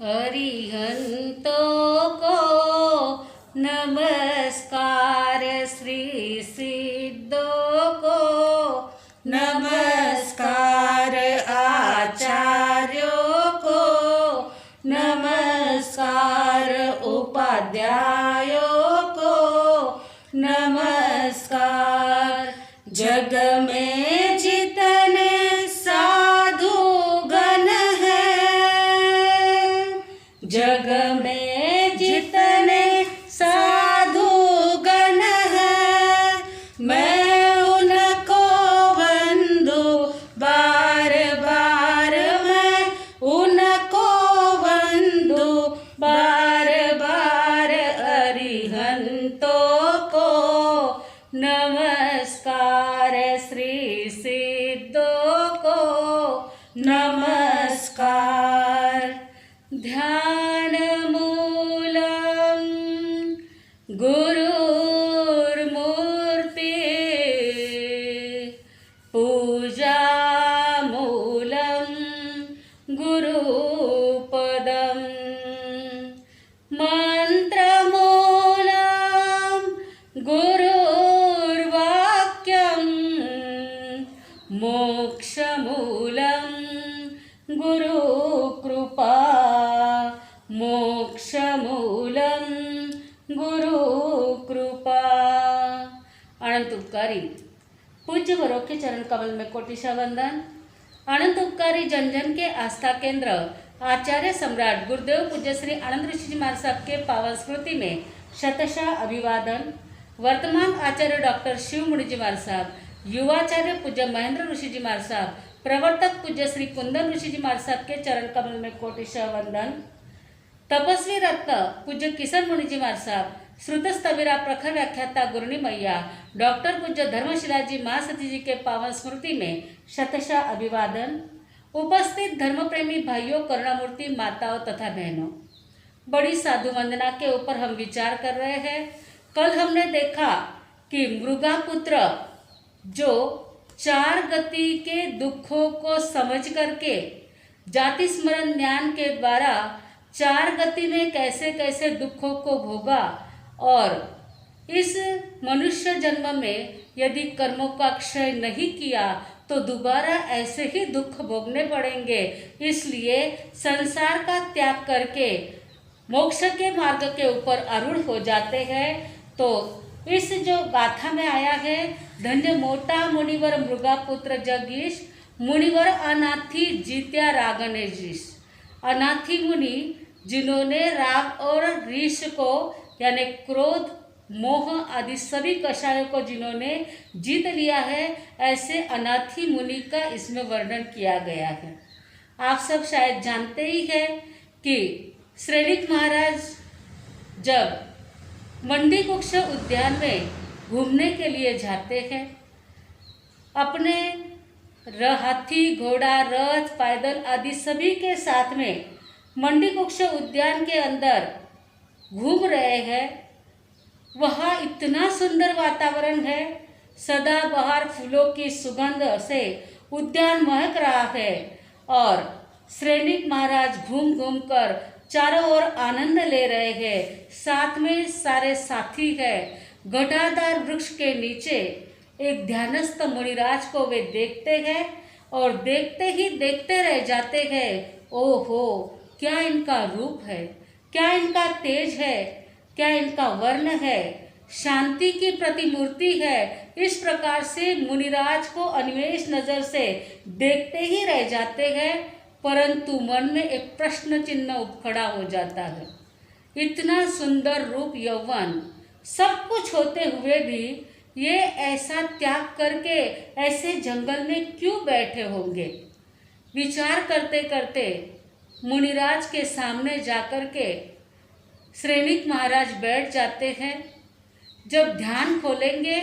अरिहंतों को नमस्कार, श्री सिद्धों को नमस्कार, आचार्यों को नमस्कार, उपाध्यायों को नमस्कार। जग में जितने साधु गण हैं, जग में जितने साधु गण हैं, मैं उनको वंदू बार बार, मैं उनको वंदू बार बार। अरिहंतों को नमस्कार, श्री सिद्धों को नमस्कार। ध्यान मूलम गुरुर्मूर्ति, पूजा मूलम गुरुपदम, मंत्र मूलम गुरुर्वाक्यम, मोक्ष मूलम गुरुकृपा, मोक्ष मूलम गुरुकृपा। अनंत उपकारी पूज्य वरों के चरण कमल में कोटिशा वंदन। अनंत उपकारी जन जन के आस्था केंद्र आचार्य सम्राट गुरुदेव पूज्य श्री आनंद ऋषि जी महाराज साहब के पावन स्मृति में शतशः अभिवादन। वर्तमान आचार्य डॉक्टर शिव मुनि जी महाराज साहब, युवाचार्य पूज्य महेंद्र ऋषि जी महाराज साहब, प्रवर्तक पूज्य श्री कुंदन ऋषि जी महाराज साहब के चरण कमल में कोटिशः वंदन। तपस्वी रत्न पूज्य किशन मुनि जी महाराज साहब, श्रुत स्थविरा प्रखर व्याख्याता गुरुनी मैया, डॉक्टर पूज्य धर्मशिला जी महासती जी के पावन स्मृति में शतशः अभिवादन। उपस्थित धर्म प्रेमी भाइयों, करुणामूर्ति माताओं तथा बहनों, बड़ी साधु वंदना के ऊपर हम विचार कर रहे हैं। कल हमने देखा कि मृगापुत्र जो 4 गति के दुखों को समझ करके जाति स्मरण ज्ञान के द्वारा 4 गति में कैसे कैसे दुखों को भोगा, और इस मनुष्य जन्म में यदि कर्मों का क्षय नहीं किया तो दोबारा ऐसे ही दुख भोगने पड़ेंगे। इसलिए संसार का त्याग करके मोक्ष के मार्ग के ऊपर आरूढ़ हो जाते हैं। तो इस जो गाथा में आया है, धन्य मोटा मुनिवर मृगापुत्र जगीश, मुनिवर अनाथी जीत्या रागनेजिश। अनाथी मुनि जिन्होंने राग और रीश को यानी क्रोध, मोह आदि सभी कषायों को जिन्होंने जीत लिया है, ऐसे अनाथी मुनि का इसमें वर्णन किया गया है। आप सब शायद जानते ही हैं कि श्रेणिक महाराज जब मंडीकुक्ष उद्यान में घूमने के लिए जाते हैं, अपने हाथी, घोड़ा, रथ, पैदल आदि सभी के साथ में मंडीकुक्ष उद्यान के अंदर घूम रहे हैं। वहाँ इतना सुंदर वातावरण है, सदाबहार फूलों की सुगंध से उद्यान महक रहा है, और श्रेणिक महाराज घूम घूम कर चारों ओर आनंद ले रहे हैं। साथ में सारे साथी है। घटाधार वृक्ष के नीचे एक ध्यानस्थ मुनिराज को वे देखते हैं और देखते ही देखते रह जाते हैं। ओहो, क्या इनका रूप है, क्या इनका तेज है, क्या इनका वर्ण है, शांति की प्रतिमूर्ति है। इस प्रकार से मुनिराज को अन्वेष नजर से देखते ही रह जाते हैं, परंतु मन में एक प्रश्न चिन्ह खड़ा हो जाता है। इतना सुंदर रूप, यौवन, सब कुछ होते हुए भी ये ऐसा त्याग करके ऐसे जंगल में क्यों बैठे होंगे। विचार करते करते मुनिराज के सामने जाकर के श्रेणिक महाराज बैठ जाते हैं। जब ध्यान खोलेंगे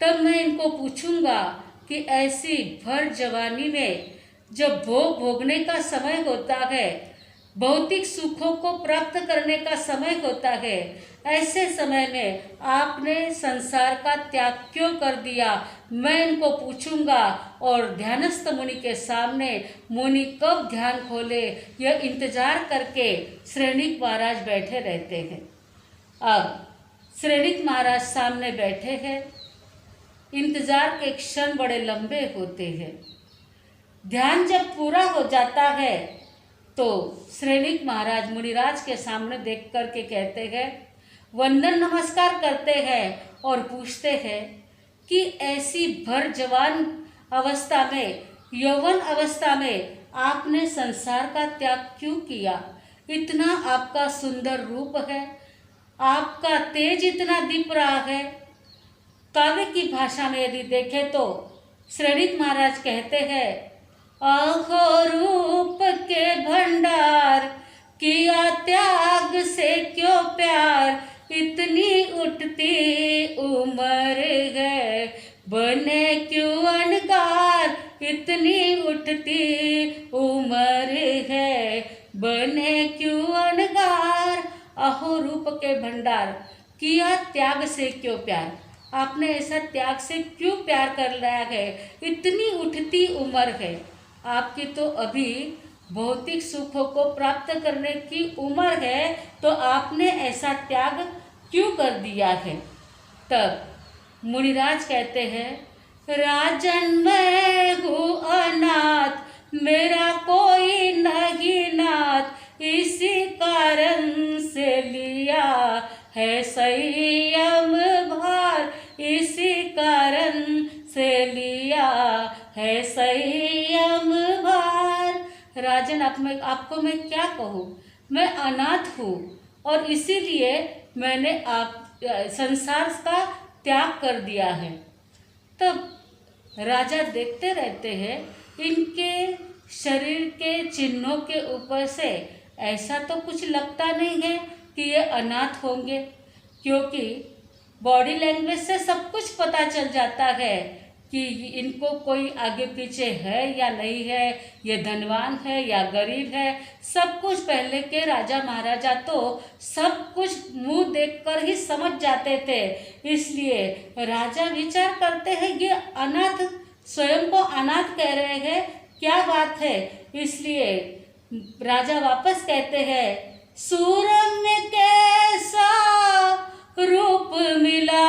तब मैं इनको पूछूंगा कि ऐसी भर जवानी में जब भोग भोगने का समय होता है, भौतिक सुखों को प्राप्त करने का समय होता है। ऐसे समय में आपने संसार का त्याग क्यों कर दिया? मैं इनको पूछूंगा। और ध्यानस्थ मुनि के सामने मुनि कब ध्यान खोले यह इंतजार करके श्रेणिक महाराज बैठे रहते हैं। अब श्रेणिक महाराज सामने बैठे हैं। इंतजार के क्षण बड़े लंबे होते हैं। ध्यान जब पूरा हो जाता है तो श्रेणिक महाराज मुनिराज के सामने देख कर के कहते हैं, वंदन नमस्कार करते हैं और पूछते हैं कि ऐसी भर जवान अवस्था में, यौवन अवस्था में आपने संसार का त्याग क्यों किया? इतना आपका सुंदर रूप है, आपका तेज इतना दीप रहा है। काव्य की भाषा में यदि देखें तो श्रेणिक महाराज कहते हैं, आहो रूप के भंडार, किया त्याग से क्यों प्यार, इतनी उठती उम्र है, बने क्यों अनगार, इतनी उठती उम्र है, बने क्यों अनगार। अहो रूप के भंडार, किया त्याग से क्यों प्यार, आपने ऐसा त्याग से क्यों प्यार कर लिया है? इतनी उठती उम्र है, आपकी तो अभी भौतिक सुखों को प्राप्त करने की उम्र है, तो आपने ऐसा त्याग क्यों कर दिया है? तब मुनिराज कहते हैं, राजन मैं हूँ अनाथ, मेरा कोई नहीं नाथ, इसी कारण से लिया है संयम भार, इसी कारण से लिया है संयम भार। राजन आपको मैं क्या कहूँ, मैं अनाथ हूँ और इसीलिए मैंने संसार का त्याग कर दिया है। तब राजा देखते रहते हैं, इनके शरीर के चिन्हों के ऊपर से ऐसा तो कुछ लगता नहीं है कि ये अनाथ होंगे, क्योंकि बॉडी लैंग्वेज से सब कुछ पता चल जाता है कि इनको कोई आगे पीछे है या नहीं है, ये धनवान है या गरीब है। सब कुछ पहले के राजा महाराजा तो सब कुछ मुंह देखकर ही समझ जाते थे। इसलिए राजा विचार करते हैं, ये अनाथ, स्वयं को अनाथ कह रहे हैं, क्या बात है। इसलिए राजा वापस कहते हैं, सूरम्य कैसा रूप मिला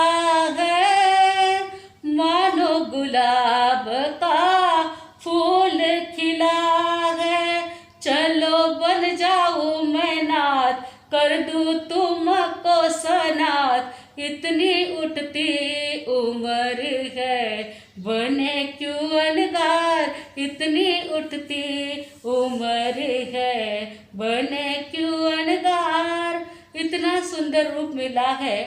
है, मानो गुलाब का फूल खिला है, चलो बन जाऊं मैं नाथ, कर दूं तुमको सनाथ, इतनी उठती उम्र है, बने क्यों अनगार, इतनी उठती उम्र है, बने क्यों अनगार। इतना सुंदर रूप मिला है,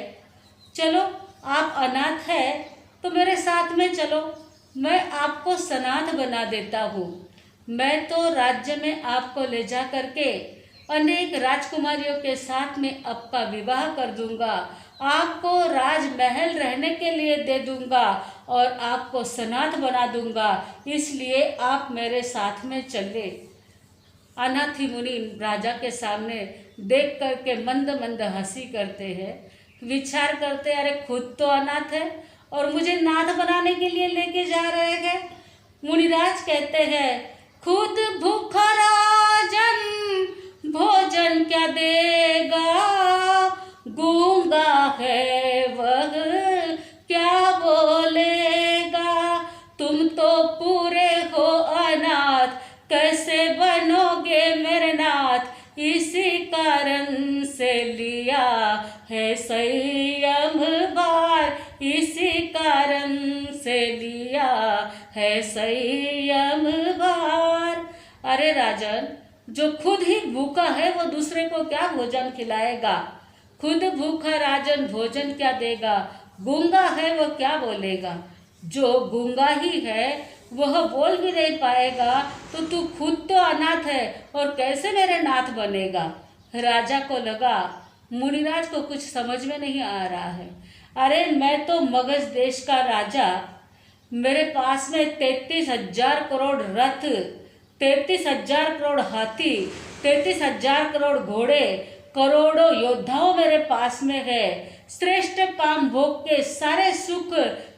चलो आप अनाथ है तो मेरे साथ में चलो, मैं आपको सनाथ बना देता हूँ। मैं तो राज्य में आपको ले जा करके अनेक राजकुमारियों के साथ में आपका विवाह कर दूंगा, आपको राजमहल रहने के लिए दे दूंगा और आपको सनाथ बना दूंगा, इसलिए आप मेरे साथ में चले। अनाथी मुनि राजा के सामने देख करके मंद मंद हंसी करते हैं, विचार करते, अरे खुद तो अनाथ है और मुझे नाथ बनाने के लिए लेके जा रहे हैं। मुनिराज कहते हैं, खुद भूखा राजन भोजन क्या देगा, गूंगा है वह क्या बोलेगा, तुम तो पूरे हो अनाथ, कैसे बनोगे मेरे नाथ, इसी कारण से लिया है संयम भार, इसी कारण से लिया है संयम भार। अरे राजन, जो खुद ही भूखा है वो दूसरे को क्या भोजन खिलाएगा, खुद भूखा राजन भोजन क्या देगा, गूंगा है वो क्या बोलेगा। जो गूंगा ही है वह बोल भी नहीं पाएगा, तो तू खुद तो अनाथ है और कैसे मेरे नाथ बनेगा। राजा को लगा मुनिराज को कुछ समझ में नहीं आ रहा है। अरे मैं तो मगध देश का राजा, मेरे पास में 33,000 करोड़ रथ, 33,000 करोड़ हाथी, 33,000 करोड़ घोड़े, करोड़ों योद्धाओं मेरे पास में है। श्रेष्ठ काम भोग के सारे सुख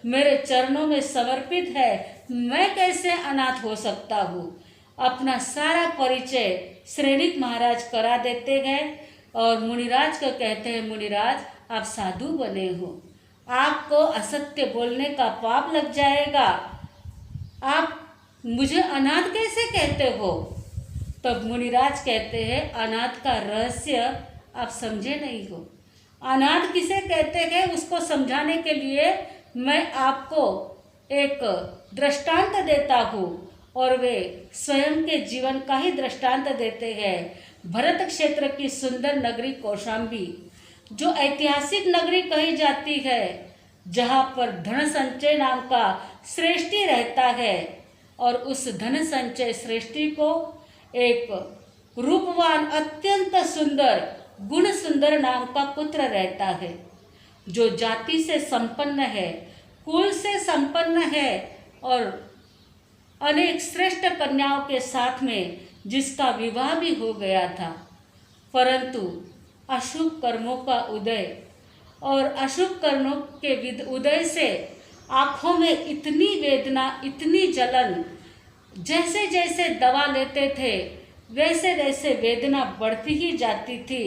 मेरे चरणों में समर्पित है। मैं कैसे अनाथ हो सकता हूँ? अपना सारा परिचय श्रेणिक महाराज करा देते हैं और मुनिराज को कहते हैं, मुनिराज आप साधु बने हो, आपको असत्य बोलने का पाप लग जाएगा, आप मुझे अनाथ कैसे कहते हो? तब मुनिराज कहते हैं, अनाथ का रहस्य आप समझे नहीं हो। अनाथ किसे कहते हैं उसको समझाने के लिए मैं आपको एक दृष्टांत देता हूँ और वे स्वयं के जीवन का ही दृष्टांत देते हैं। भरत क्षेत्र की सुंदर नगरी कौशाम्बी, जो ऐतिहासिक नगरी कही जाती है, जहाँ पर धन संचय नाम का श्रेष्ठी रहता है और उस धन संचय श्रेष्ठी को एक रूपवान अत्यंत सुंदर गुण सुंदर नाम का पुत्र रहता है, जो जाति से संपन्न है, कुल से संपन्न है और अनेक श्रेष्ठ कन्याओं के साथ में जिसका विवाह भी हो गया था। परंतु अशुभ कर्मों का उदय और अशुभ कर्मों के उदय से आँखों में इतनी वेदना, इतनी जलन, जैसे जैसे दवा लेते थे वैसे वैसे वेदना बढ़ती ही जाती थी।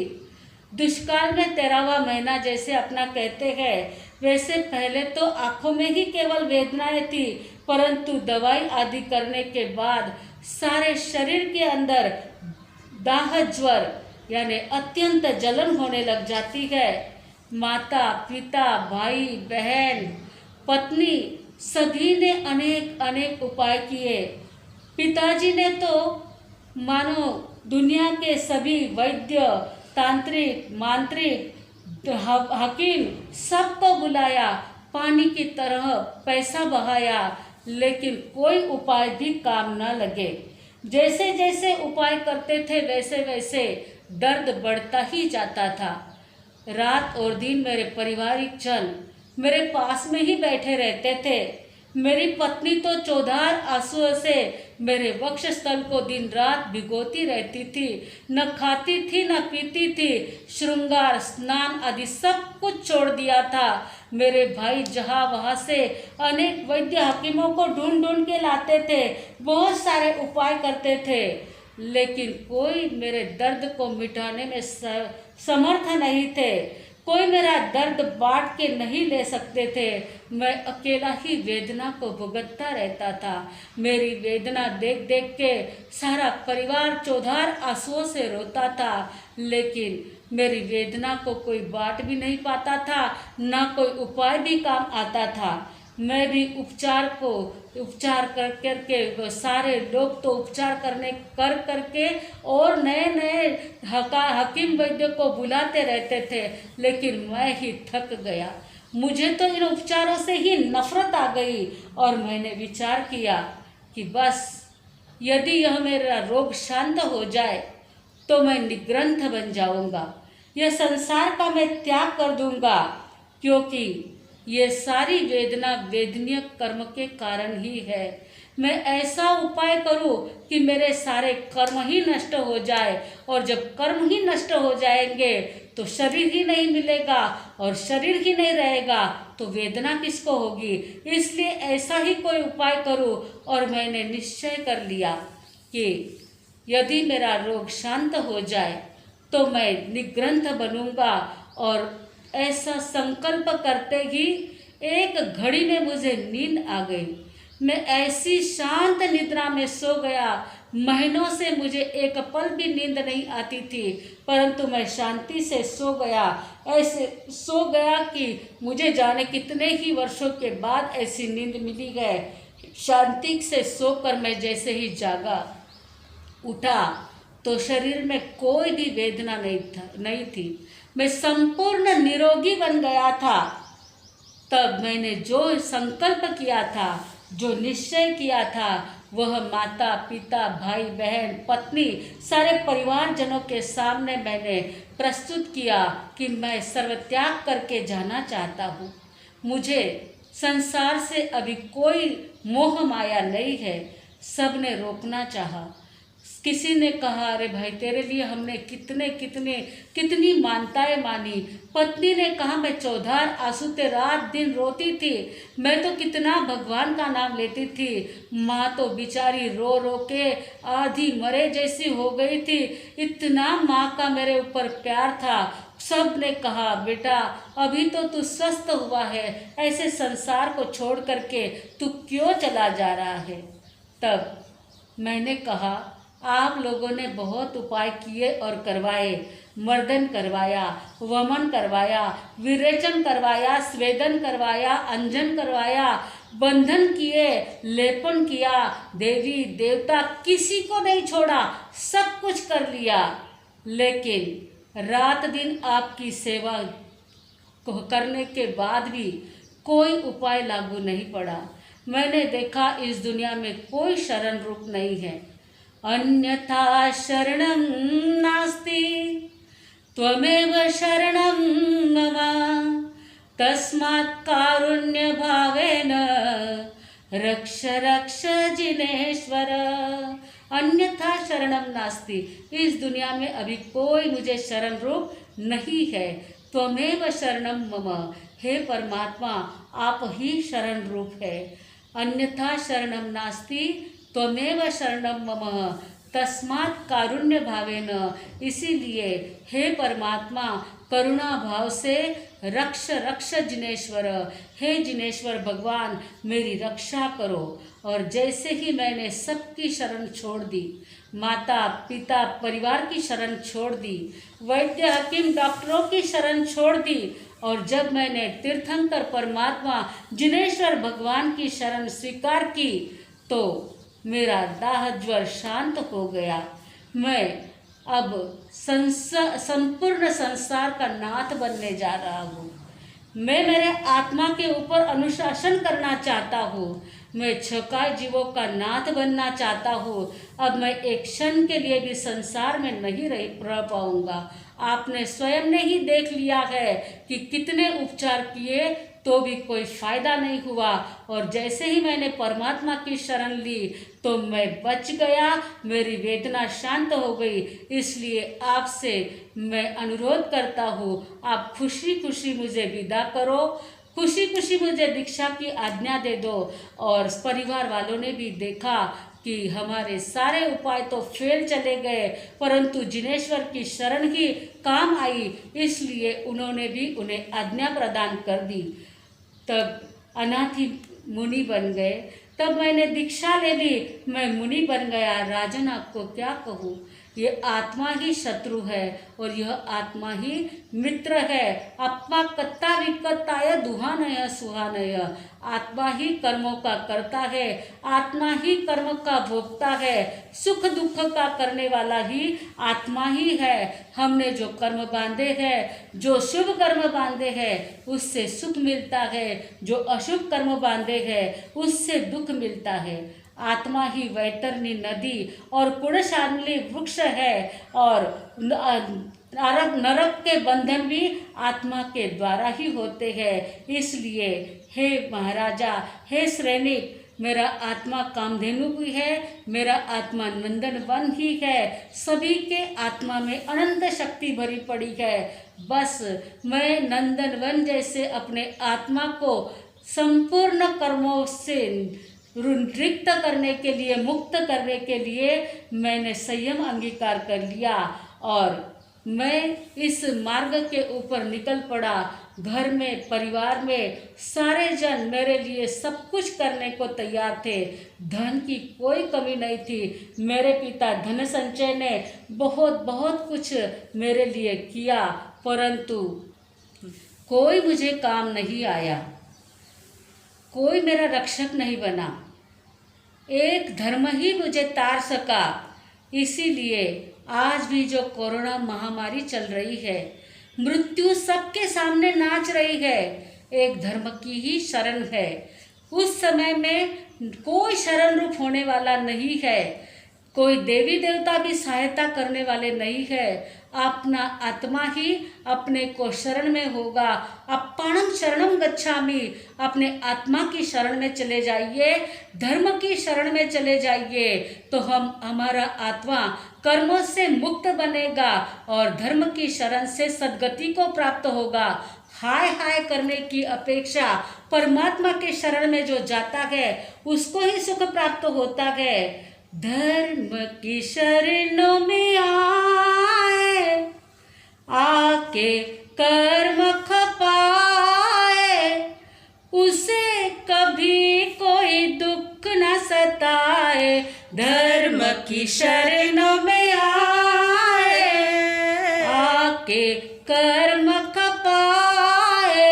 दुष्काल में 13वां महीना जैसे अपना कहते हैं, वैसे पहले तो आँखों में ही केवल वेदनाएं थी, परंतु दवाई आदि करने के बाद सारे शरीर के अंदर दाह ज्वर यानी अत्यंत जलन होने लग जाती है। माता पिता भाई बहन पत्नी सभी ने अनेक अनेक उपाय किए। पिताजी ने तो मानो दुनिया के सभी वैद्य, तांत्रिक, मांत्रिक, हकीम सबको बुलाया, पानी की तरह पैसा बहाया, लेकिन कोई उपाय भी काम न लगे। जैसे जैसे उपाय करते थे वैसे वैसे दर्द बढ़ता ही जाता था। रात और दिन मेरे पारिवारिक जन मेरे पास में ही बैठे रहते थे। मेरी पत्नी तो चौधार आंसुओं से मेरे वक्षस्थल को दिन रात भिगोती रहती थी, न खाती थी न पीती थी, श्रृंगार स्नान आदि सब कुछ छोड़ दिया था। मेरे भाई जहाँ वहाँ से अनेक वैद्य हकीमों को ढूंढ ढूंढ के लाते थे, बहुत सारे उपाय करते थे, लेकिन कोई मेरे दर्द को मिटाने में समर्थ नहीं थे। कोई मेरा दर्द बांट के नहीं ले सकते थे। मैं अकेला ही वेदना को भुगतता रहता था। मेरी वेदना देख देख के सारा परिवार चौधार आंसुओं से रोता था, लेकिन मेरी वेदना को कोई बांट भी नहीं पाता था, ना कोई उपाय भी काम आता था। मैं भी उपचार कर करके सारे लोग तो उपचार कर करके और नए नए हकीम वैद्य को बुलाते रहते थे, लेकिन मैं ही थक गया। मुझे तो इन उपचारों से ही नफरत आ गई और मैंने विचार किया कि बस यदि यह मेरा रोग शांत हो जाए तो मैं निग्रंथ बन जाऊंगा, यह संसार का मैं त्याग कर दूंगा, क्योंकि ये सारी वेदना वेदनीय कर्म के कारण ही है। मैं ऐसा उपाय करूं कि मेरे सारे कर्म ही नष्ट हो जाए, और जब कर्म ही नष्ट हो जाएंगे तो शरीर ही नहीं मिलेगा, और शरीर ही नहीं रहेगा तो वेदना किसको होगी। इसलिए ऐसा ही कोई उपाय करूं, और मैंने निश्चय कर लिया कि यदि मेरा रोग शांत हो जाए तो मैं निग्रंथ बनूंगा। और ऐसा संकल्प करते ही एक घड़ी में मुझे नींद आ गई। मैं ऐसी शांत निद्रा में सो गया, महीनों से मुझे एक पल भी नींद नहीं आती थी, परंतु मैं शांति से सो गया। ऐसे सो गया कि मुझे जाने कितने ही वर्षों के बाद ऐसी नींद मिली है। शांति से सोकर मैं जैसे ही जागा उठा तो शरीर में कोई भी वेदना नहीं थी। मैं संपूर्ण निरोगी बन गया था। तब मैंने जो संकल्प किया था, जो निश्चय किया था, वह माता पिता भाई बहन पत्नी सारे परिवारजनों के सामने मैंने प्रस्तुत किया कि मैं सर्वत्याग करके जाना चाहता हूँ। मुझे संसार से अभी कोई मोह माया नहीं है। सबने रोकना चाहा, किसी ने कहा, अरे भाई तेरे लिए हमने कितनी मानताएं मानी। पत्नी ने कहा, मैं चौधार आंसू से रात दिन रोती थी, मैं तो कितना भगवान का नाम लेती थी। माँ तो बेचारी रो रो के आधी मरे जैसी हो गई थी, इतना माँ का मेरे ऊपर प्यार था। सब ने कहा, बेटा अभी तो तू स्वस्थ हुआ है, ऐसे संसार को छोड़ करके तू क्यों चला जा रहा है। तब मैंने कहा, आप लोगों ने बहुत उपाय किए और करवाए, मर्दन करवाया, वमन करवाया, विरेचन करवाया, स्वेदन करवाया, अंजन करवाया, बंधन किए, लेपन किया, देवी देवता किसी को नहीं छोड़ा, सब कुछ कर लिया। लेकिन रात दिन आपकी सेवा करने के बाद भी कोई उपाय लागू नहीं पड़ा। मैंने देखा इस दुनिया में कोई शरण रूप नहीं है। अन्यथा शरणं नास्ति त्वमेव शरणं मम तस्मात् कारुण्य भावेन रक्ष रक्ष जिनेश्वर। अन्यथा शरणं नास्ति, इस दुनिया में अभी कोई मुझे शरण रूप नहीं है। त्वमेव शरणं मम, हे परमात्मा आप ही शरण रूप है। अन्यथा शरणं नास्ति त्वमेव शरणं मम तस्मात् कारुण्य भावेन, इसीलिए हे परमात्मा करुणा भाव से रक्ष रक्ष जिनेश्वर, हे जिनेश्वर भगवान मेरी रक्षा करो। और जैसे ही मैंने सबकी शरण छोड़ दी, माता पिता परिवार की शरण छोड़ दी, वैद्य हकीम डॉक्टरों की शरण छोड़ दी, और जब मैंने तीर्थंकर परमात्मा जिनेश्वर भगवान की शरण स्वीकार की तो मेरा दाह ज्वर शांत हो गया। मैं अब संपूर्ण संसार का नाथ बनने जा रहा हूँ। मैं मेरे आत्मा के ऊपर अनुशासन करना चाहता हूँ। मैं छकाय जीवों का नाथ बनना चाहता हूँ। अब मैं एक क्षण के लिए भी संसार में नहीं रह पाऊँगा। आपने स्वयं ने ही देख लिया है कि कितने उपचार किए तो भी कोई फायदा नहीं हुआ, और जैसे ही मैंने परमात्मा की शरण ली तो मैं बच गया, मेरी वेदना शांत हो गई। इसलिए आपसे मैं अनुरोध करता हूँ, आप खुशी खुशी मुझे विदा करो, खुशी खुशी मुझे दीक्षा की आज्ञा दे दो। और परिवार वालों ने भी देखा कि हमारे सारे उपाय तो फेल चले गए, परंतु जिनेश्वर की शरण ही काम आई, इसलिए उन्होंने भी उन्हें आज्ञा प्रदान कर दी। तब अनाथी मुनि बन गए। तब मैंने दीक्षा ले ली, मैं मुनि बन गया। राजन आपको क्या कहूँ, ये आत्मा ही शत्रु है और यह आत्मा ही मित्र है। आत्मा कत्ता विकत्ताय दुहानय सुहानय, आत्मा ही कर्मों का करता है, आत्मा ही कर्म का भोगता है, सुख दुख का करने वाला ही आत्मा ही है। हमने जो कर्म बांधे हैं, जो शुभ कर्म बांधे हैं उससे सुख मिलता है, जो अशुभ कर्म बांधे हैं उससे दुख मिलता है। आत्मा ही वैतरणी नदी और कुड़शाली वृक्ष है, और नरक के बंधन भी आत्मा के द्वारा ही होते हैं। इसलिए हे महाराजा, हे सैनिक, मेरा आत्मा कामधेनु भी है, मेरा आत्मा नंदन वन ही है। सभी के आत्मा में अनंत शक्ति भरी पड़ी है। बस मैं नंदन वन जैसे अपने आत्मा को संपूर्ण कर्मों से रिक्त करने के लिए, मुक्त करने के लिए मैंने संयम अंगीकार कर लिया, और मैं इस मार्ग के ऊपर निकल पड़ा। घर में, परिवार में सारे जन मेरे लिए सब कुछ करने को तैयार थे। धन की कोई कमी नहीं थी। मेरे पिता धन संचय ने बहुत बहुत कुछ मेरे लिए किया, परंतु कोई मुझे काम नहीं आया, कोई मेरा रक्षक नहीं बना। एक धर्म ही मुझे तार सका। इसीलिए आज भी जो कोरोना महामारी चल रही है, मृत्यु सबके सामने नाच रही है, एक धर्म की ही शरण है। उस समय में कोई शरण रूप होने वाला नहीं है, कोई देवी देवता भी सहायता करने वाले नहीं है। अपना आत्मा ही अपने को शरण में होगा। अप्पाणम शरणम गच्छामि, अपने आत्मा की शरण में चले जाइए, धर्म की शरण में चले जाइए, तो हमारा आत्मा कर्मों से मुक्त बनेगा और धर्म की शरण से सद्गति को प्राप्त होगा। हाय हाय करने की अपेक्षा परमात्मा के शरण में जो जाता है उसको ही सुख प्राप्त होता है। धर्म की शरणों में आके कर्म खपाए, उसे कभी कोई दुख न सताए। धर्म की शरणों में आके कर्म खपाए,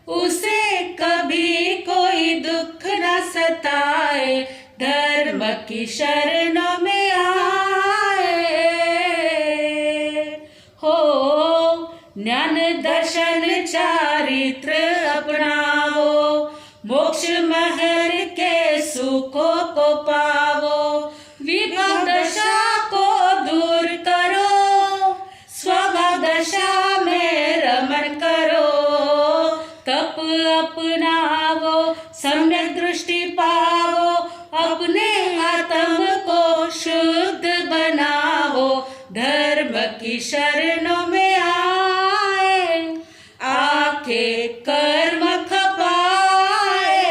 उसे कभी कोई दुख न सताए। धर्म की शरणों में हो, ज्ञान दर्शन चारित्र अपनाओ, मोक्ष महल के सुखों को पाओ। विभव दशा को दूर करो, स्वभाव दशा में रमण करो। तप अपनाओ, सम्यक दृष्टि पाओ, अपने आत्म को शुद्ध बनाओ। धर्म की शरणों में आके कर्म खपाए,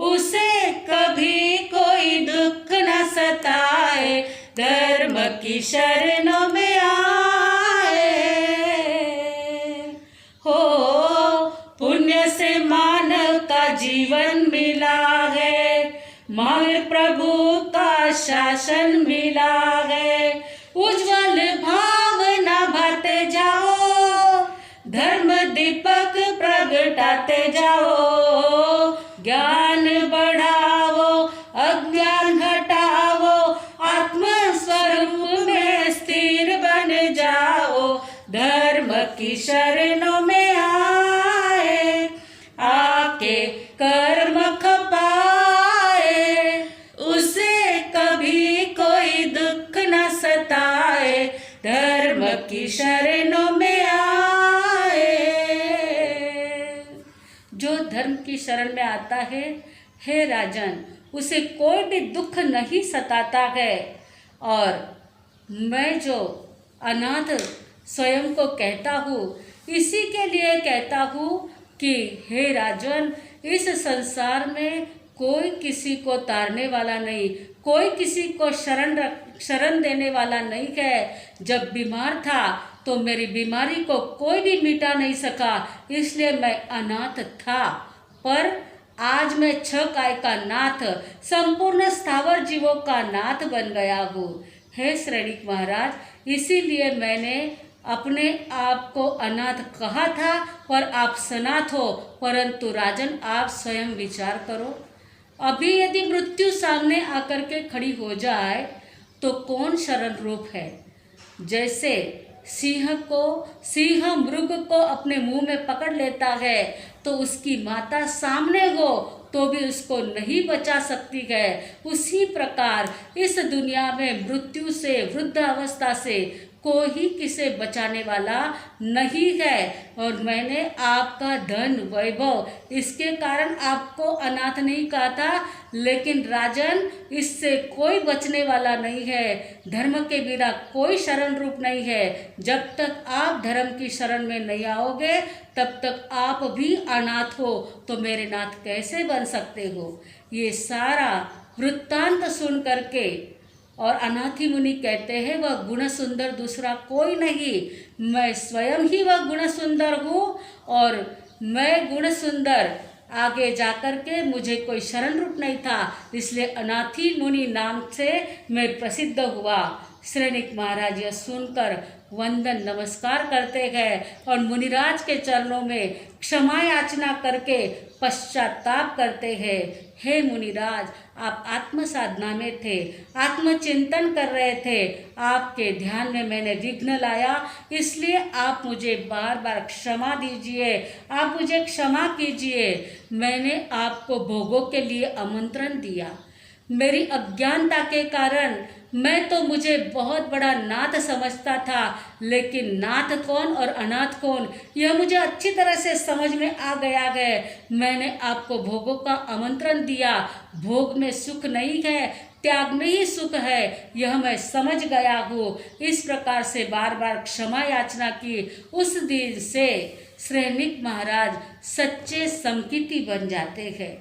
उसे कभी कोई दुख न सताए। धर्म की शरणों में हो, पुण्य से मानव का जीवन मिला है, महावीर प्रभु का शासन मिला है। उज्जवल भावना भाते जाओ, धर्म दीपक प्रगटाते जाओ। ज्ञान बढ़ाओ, अज्ञान घटाओ, आत्म स्वरूप में स्थिर बन जाओ। धर्म की शरणों में आके कर्म खपाए, उसे कभी कोई दुख न सताए। धर्म की शरणों में जो धर्म की शरण में आता है, हे राजन, उसे कोई भी दुख नहीं सताता है। और मैं जो अनाथ स्वयं को कहता हूँ, इसी के लिए कहता हूँ कि हे राजन, इस संसार में कोई किसी को तारने वाला नहीं, कोई किसी को शरण देने वाला नहीं है। जब बीमार था तो मेरी बीमारी को कोई भी मिटा नहीं सका, इसलिए मैं अनाथ था। पर आज मैं 6 काय का नाथ, संपूर्ण स्थावर जीवों का नाथ बन गया हूँ। हे श्रेणिक महाराज, इसीलिए मैंने अपने आप को अनाथ कहा था, पर आप सनाथ हो। परंतु राजन, आप स्वयं विचार करो, अभी यदि मृत्यु सामने आकर के खड़ी हो जाए तो कौन शरण रूप है। जैसे सिंह मृग को अपने मुंह में पकड़ लेता है, तो उसकी माता सामने हो तो भी उसको नहीं बचा सकती है। उसी प्रकार इस दुनिया में मृत्यु से, वृद्ध अवस्था से कोई किसे बचाने वाला नहीं है। और मैंने आपका धन वैभव, इसके कारण आपको अनाथ नहीं कहा था, लेकिन राजन, इससे कोई बचने वाला नहीं है। धर्म के बिना कोई शरण रूप नहीं है। जब तक आप धर्म की शरण में नहीं आओगे, तब तक आप भी अनाथ हो, तो मेरे नाथ कैसे बन सकते हो। ये सारा वृत्तांत सुन करके, और अनाथी मुनि कहते हैं, वह गुण सुंदर दूसरा कोई नहीं, मैं स्वयं ही वह गुण सुंदर हूँ। और मैं गुण सुंदर, आगे जाकर के मुझे कोई शरण रूप नहीं था, इसलिए अनाथी मुनि नाम से मैं प्रसिद्ध हुआ। श्रेणिक महाराज यह सुनकर वंदन नमस्कार करते हैं और मुनिराज के चरणों में क्षमा याचना करके पश्चाताप करते हैं। हे मुनिराज, आप आत्म साधना में थे, आत्मचिंतन कर रहे थे, आपके ध्यान में मैंने विघ्न लाया, इसलिए आप मुझे बार बार क्षमा दीजिए, आप मुझे क्षमा कीजिए। मैंने आपको भोगों के लिए आमंत्रण दिया, मेरी अज्ञानता के कारण मैं तो मुझे बहुत बड़ा नाथ समझता था, लेकिन नाथ कौन और अनाथ कौन यह मुझे अच्छी तरह से समझ में आ गया है। मैंने आपको भोगों का आमंत्रण दिया, भोग में सुख नहीं है, त्याग में ही सुख है, यह मैं समझ गया हूँ। इस प्रकार से बार बार क्षमा याचना की। उस दिन से श्रेणिक महाराज सच्चे समकीर्ति बन जाते हैं।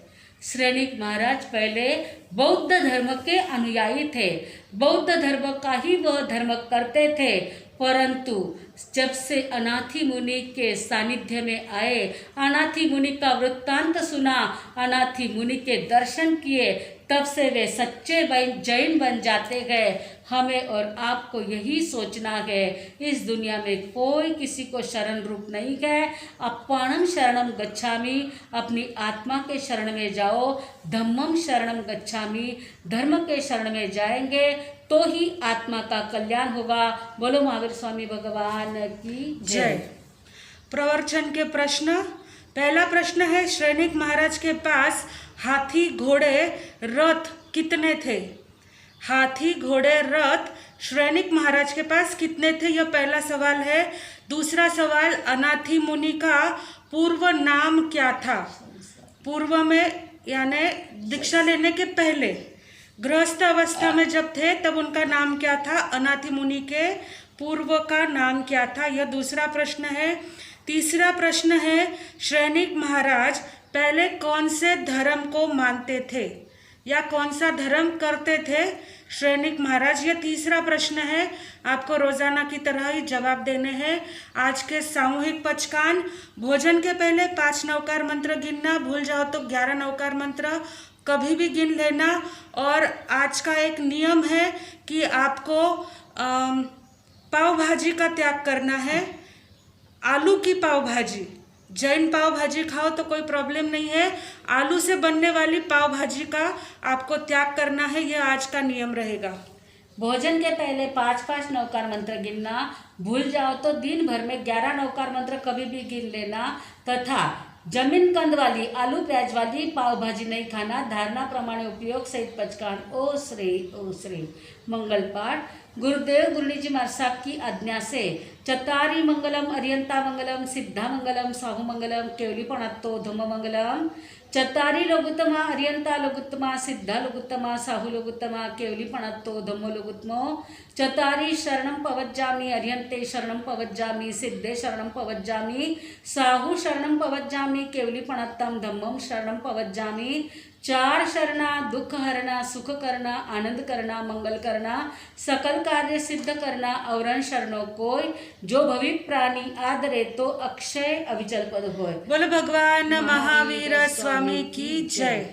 श्रेणिक महाराज पहले बौद्ध धर्म के अनुयायी थे, बौद्ध धर्म का ही वह धर्म करते थे, परंतु जब से अनाथी मुनि के सानिध्य में आए, अनाथी मुनि का वृत्तांत सुना, अनाथी मुनि के दर्शन किए, तब से वे सच्चे जैन बन जाते गए। हमें और आपको यही सोचना है, इस दुनिया में कोई किसी को शरण रूप नहीं है। अपाणम शरणम गच्छामि, अपनी आत्मा के शरण में जाओ। धम्मम शरणम गच्छामि, धर्म के शरण में जाएंगे तो ही आत्मा का कल्याण होगा। बोलो महावीर स्वामी भगवान की जय। प्रवचन के प्रश्न। पहला प्रश्न है, श्रेणिक महाराज के पास हाथी घोड़े रथ कितने थे? हाथी घोड़े रथ श्रेणिक महाराज के पास कितने थे, यह पहला सवाल है। दूसरा सवाल, अनाथी मुनि का पूर्व नाम क्या था? पूर्व में यानी दीक्षा लेने के पहले गृहस्थ अवस्था में जब थे तब उनका नाम क्या था? अनाथी मुनि के पूर्व का नाम क्या था? यह दूसरा प्रश्न है। तीसरा प्रश्न है, श्रेणिक महाराज पहले कौन से धर्म को मानते थे या कौन सा धर्म करते थे श्रेणिक महाराज? यह तीसरा प्रश्न है। आपको रोजाना की तरह ही जवाब देने हैं। आज के सामूहिक पचकान, भोजन के पहले 5 नवकार मंत्र गिनना, भूल जाओ तो 11 नवकार मंत्र कभी भी गिन लेना। और आज का एक नियम है कि आपको पाव भाजी का त्याग करना है। आलू की पाव भाजी, जैन पाव भाजी खाओ तो कोई प्रॉब्लम नहीं है, आलू से बनने वाली पाव भाजी का आपको त्याग करना है, यह आज का नियम रहेगा। भोजन के पहले 5-5 नवकार मंत्र गिनना, भूल जाओ तो दिन भर में 11 नवकार मंत्र कभी भी गिन लेना, तथा जमीन कंद वाली आलू प्याज वाली पाव भाजी नहीं खाना। धारणा प्रमाणे उपयोग सहित पचकान। ओ श्री मंगल पाठ। गुरुदेव गुरुनी जी महाराज साहब की आज्ञा से चतारी मंगलम, अरियंता मंगलम, सिद्धा मंगलम, साहू मंगलम, केवलीपणत्तो धम्म मंगलम। चतारी लघुत्तमा, अरियंता लघुत्तमा, सिद्धा लघुत्तमा, साहू लघुत्तमा, केवलीपणत्तो धम्मो लघुत्तमो। चतारी शरणं पवज्जामि, अरियंते शरणं पवज्जामि, सिद्धे शरणं पवज्जामि, साहू शरणं पवज्जामि, केवलीपणत्तं धम्मं शरणं पवज्जामि। 4 शरणा, दुख हरना, सुख करना, आनंद करना, मंगल करना, सकल कार्य सिद्ध करना, औरन शरणों कोई, जो भविक प्राणी आदरे तो अक्षय अविचल पद होय। बोलो भगवान महावीर स्वामी की जय।